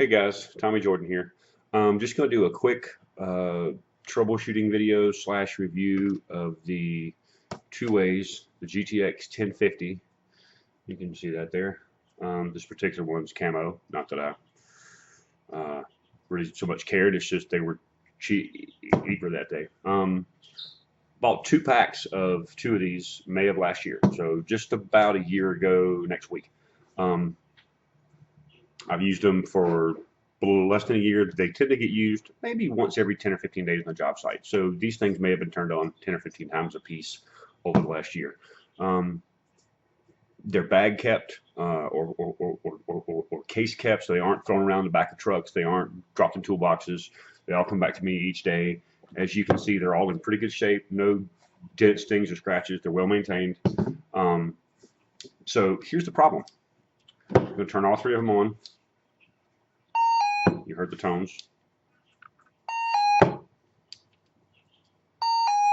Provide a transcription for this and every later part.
Hey guys, Tommy Jordan here. Just going to do a quick troubleshooting video slash review of the two ways, the GTX 1050. You can see that there. This particular one's camo. Not that I really so much cared. It's just they were cheaper that day. Bought 2 packs of 2 of these May of last year, so just about a year ago next week. I've used them for a little less than a year. They tend to get used maybe once every 10 or 15 days on the job site. So these things may have been turned on 10 or 15 times a piece over the last year. They're bag kept or case kept, so they aren't thrown around the back of trucks. They aren't dropped in toolboxes. They all come back to me each day. As you can see, they're all in pretty good shape. No dents, stings, or scratches. They're well maintained. So here's the problem. I'm going to turn all 3 of them on. You heard the tones.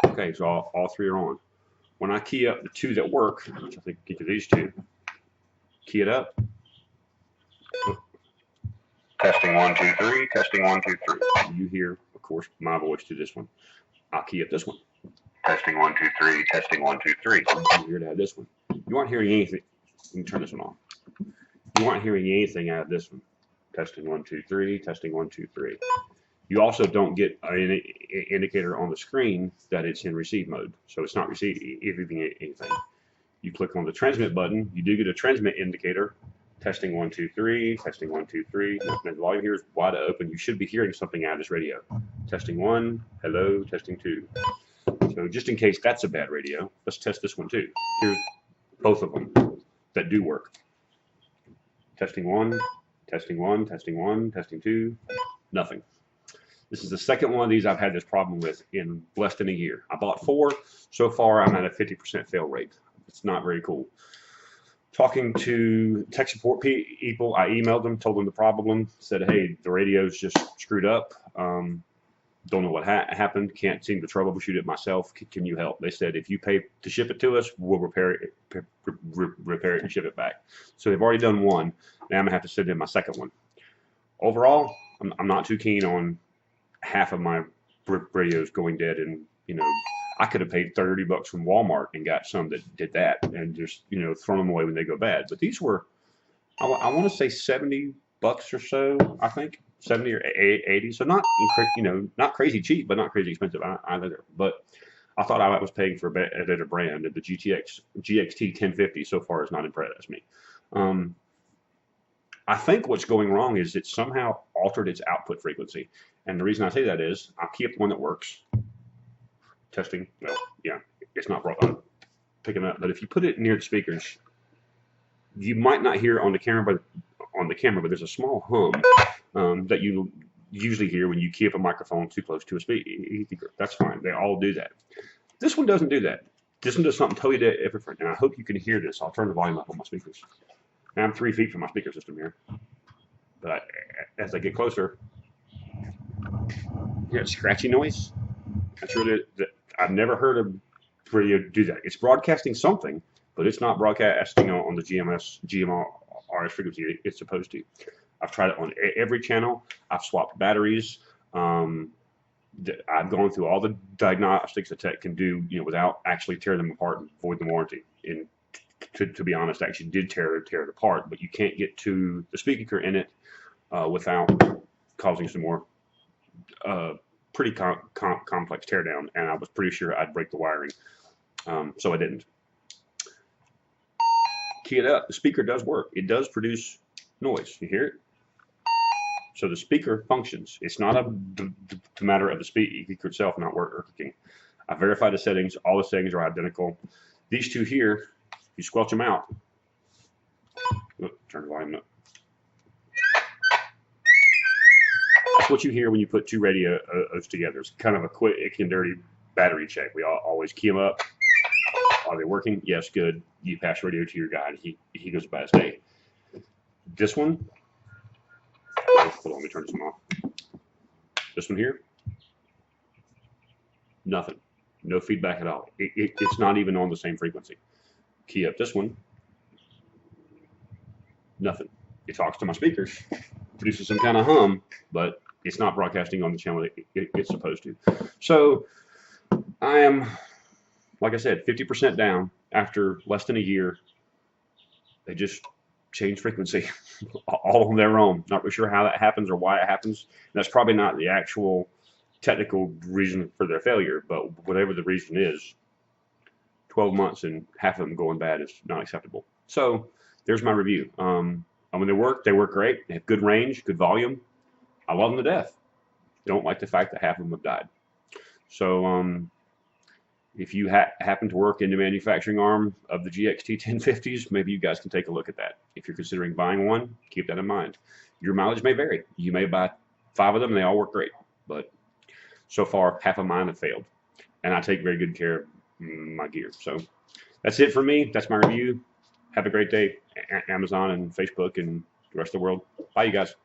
Okay, so all 3 are on. When I key up the 2 that work, which I think get to these 2, key it up. Testing 1, 2, 3. Testing 1, 2, 3. You hear, of course, my voice to this one. I'll key up this one. Testing 1, 2, 3. Testing 1, 2, 3. You hear to have this one. You aren't hearing anything. You can turn this one off. You aren't hearing anything out of this one. Testing 1, 2, 3. Testing 1, 2, 3. You also don't get an indicator on the screen that it's in receive mode, so it's not receiving anything. You click on the transmit button. You do get a transmit indicator. Testing 1, 2, 3. Testing 1, 2, 3. And the volume here is wide open. You should be hearing something out of this radio. Testing 1. Hello. Testing 2. So just in case that's a bad radio, let's test this one too. Here's both of them that do work. Testing 1. Testing 1, testing 1, testing 2, nothing. This is the second one of these I've had this problem with in less than a year. I bought 4. So far, I'm at a 50% fail rate. It's not very cool. Talking to tech support people, I emailed them, told them the problem, said, hey, the radio's just screwed up. Don't know what happened. Can't seem to troubleshoot it myself. Can you help? They said, if you pay to ship it to us, we'll repair it and ship it back. So they've already done one. Now I'm gonna have to send in my second one. Overall, I'm not too keen on half of my radios going dead. And I could have paid $30 from Walmart and got some that did that, and just thrown them away when they go bad. But these were, I want to say $70 or so. I think 70 or 80. So not not crazy cheap, but not crazy expensive either. But I thought I was paying for a better brand, and the GTX GXT1050 so far has not impressed me. I think what's going wrong is it somehow altered its output frequency. And the reason I say that is I'll key up the one that works. Testing. Well, yeah, it's not picking up. But if you put it near the speakers, you might not hear it on the camera, but there's a small hum that you usually hear when you key up a microphone too close to a speaker. That's fine. They all do that. This one doesn't do that. This one does something totally different. And I hope you can hear this. I'll turn the volume up on my speakers. Now I'm 3 feet from my speaker system here. But as I get closer, you hear a scratchy noise. That's really I've never heard a radio do that. It's broadcasting something, but it's not broadcasting on the GMRS frequency it's supposed to. I've tried it on every channel. I've swapped batteries. I've gone through all the diagnostics a tech can do, without actually tearing them apart and void the warranty. And to be honest, I actually did tear it apart, but you can't get to the speaker in it without causing some more pretty complex teardown. And I was pretty sure I'd break the wiring, so I didn't. Key it up. The speaker does work. It does produce noise. You hear it? So the speaker functions. It's not a matter of the speaker itself not working. I verified the settings. All the settings are identical. These 2 here, you squelch them out. Look, turn the volume up. That's what you hear when you put 2 radios together. It's kind of a quick and dirty battery check. We always key them up. Are they working? Yes, good. You pass radio to your guy, and he goes about his day. This one, hold on, let me turn this one off. This one here, nothing. No feedback at all. It's not even on the same frequency. Key up this one, nothing. It talks to my speakers. produces some kind of hum, but it's not broadcasting on the channel it's supposed to. So I am, like I said, 50% down after less than a year. They just change frequency all on their own. Not really sure how that happens or why it happens. And that's probably not the actual technical reason for their failure, but whatever the reason is, 12 months and half of them going bad is not acceptable. So there's my review. When they work great. They have good range, good volume. I love them to death. Don't like the fact that half of them have died. So if you happen to work in the manufacturing arm of the GXT1050s, maybe you guys can take a look at that. If you're considering buying one, keep that in mind. Your mileage may vary. You may buy 5 of them and they all work great, but so far half of mine have failed, and I take very good care of my gear. So that's it for me. That's my review. Have a great day, Amazon and Facebook and the rest of the world. Bye, you guys.